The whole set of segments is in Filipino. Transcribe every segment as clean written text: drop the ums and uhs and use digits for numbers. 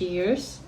Cheers!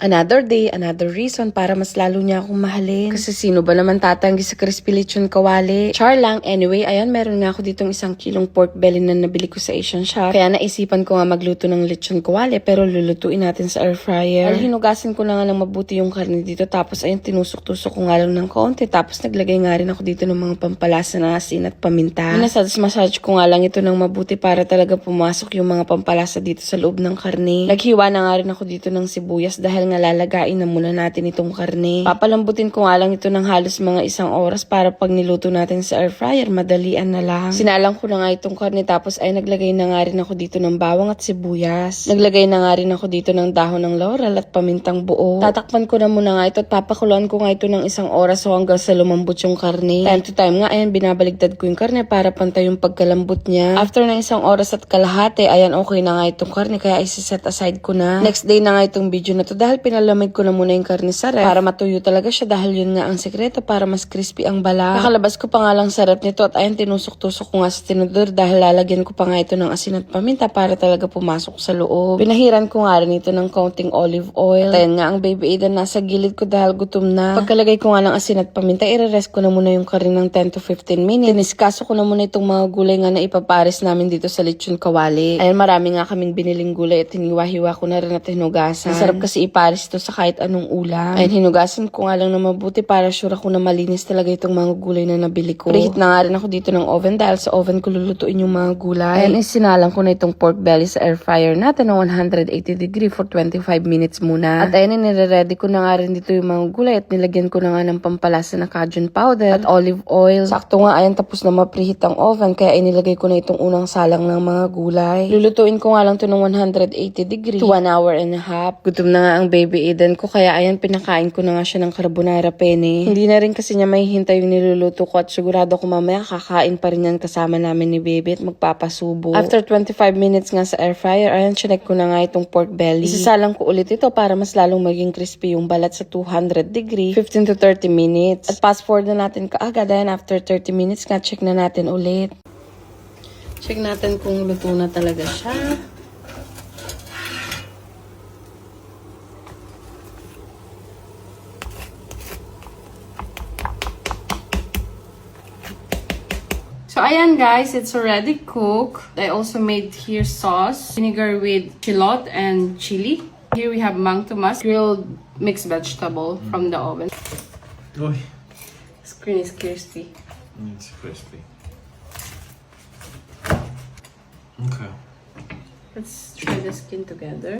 Another day, another reason para mas lalo niya akong mahalin. Kasi sino ba naman tatanggi sa crispy lechon kawali? Char lang. Anyway, ayan, meron nga ako ditong 1 kilong pork belly na nabili ko sa Asian shop. Kaya naisipan ko nga magluto ng lechon kawali, pero lulutuin natin sa air fryer. Hinugasan ko na nga ng mabuti yung karne dito. Tapos ayun, tinusok-tusok ko nga lang ng konti. Tapos naglagay nga rin ako dito ng mga pampalasa na asin at paminta. Minasage ko nga lang ito ng mabuti para talaga pumasok yung mga pampalasa dito sa loob ng karne. Naghiwa na nga rin ako dito ng sibuyas dahil nga lalagain na muna natin itong karne. Papalambutin ko nga lang ito ng halos mga 1 oras para pag niluto natin sa air fryer, madalian na lang. Sinalang ko na nga itong karne tapos ay naglagay na nga rin ako dito ng bawang at sibuyas. Naglagay na nga rin ako dito ng dahon ng laurel at pamintang buo. Tatakpan ko na muna nga ito at papakuluan ko nga ito ng 1 oras so hanggang sa lumambot yung karne. Time to time nga, ayan, binabaligtad ko yung karne para pantay yung pagkalambot niya. After ng 1 oras at kalahati, ayan, okay na nga itong karne kaya isi-set aside ko na. Next day na nga itong video na to dahil pinalamig ko na muna yung karne sa ref para matuyo talaga siya dahil yun nga ang sekreto para mas crispy ang bala. Nakalabas ko pa nga lang sa ref nito at ayun, tinusok-tusok ko nga sa tinidor dahil lalagyan ko pa nga ito ng asin at paminta para talaga pumasok sa loob. Pinahiran ko nga rin ito ng counting olive oil. At ayun nga, ang baby Aiden nasa gilid ko dahil gutom na. Pagkalagay ko nga ng asin at paminta, i-rest ko na muna yung karne ng 10 to 15 minutes. Tiniskaso ko na muna itong mga gulay nga na ipapares namin dito sa lechon kawali. Ayun, marami nga kaming biniling gulay at hiniwa-hiwa ko na rin at hinugasan. Masarap kasi ipares ito sa kahit anong ulam. Ayun, hinugasan ko nga lang na mabuti para sure ako na malinis talaga itong mga gulay na nabili ko. Preheat na nga rin ako dito ng oven dahil sa oven ko lulutuin yung mga gulay. Ayun, isinalang ko na itong pork belly sa air fryer natin ng 180 degree for 25 minutes muna. At ayun, nire-ready ko na nga rin dito yung mga gulay at nilagyan ko na nga ng pampalasa na cajun powder at olive oil. Sakto nga, ayun, tapos na ma-preheat ang oven kaya inilagay ko na itong unang salang ng mga gulay. Lulutuin ko nga lang to ng 180 degree to 1 hour and a half. Gutom na nga ang baby Aiden ko kaya ayan, pinakain ko na nga siya ng carbonara penne. Hindi na rin kasi niya mahihintay yung niluluto ko at sigurado ko mamaya kakain pa rin yan kasama namin ni baby at magpapasubo. After 25 minutes nga sa air fryer, ayan, chinek ko na nga itong pork belly. Isasalang ko ulit ito para mas lalong maging crispy yung balat sa 200 degree, 15 to 30 minutes. At fast forward na natin kaagad, ayan, after 30 minutes nga, check na natin ulit. Check natin kung luto na talaga siya. So, ayan guys, it's already cooked. I also made here sauce, vinegar with shallot and chili. Here we have mang tomas, grilled mixed vegetable from the oven. Uy. Screen is crispy. It's crispy. Okay. Let's try the skin together.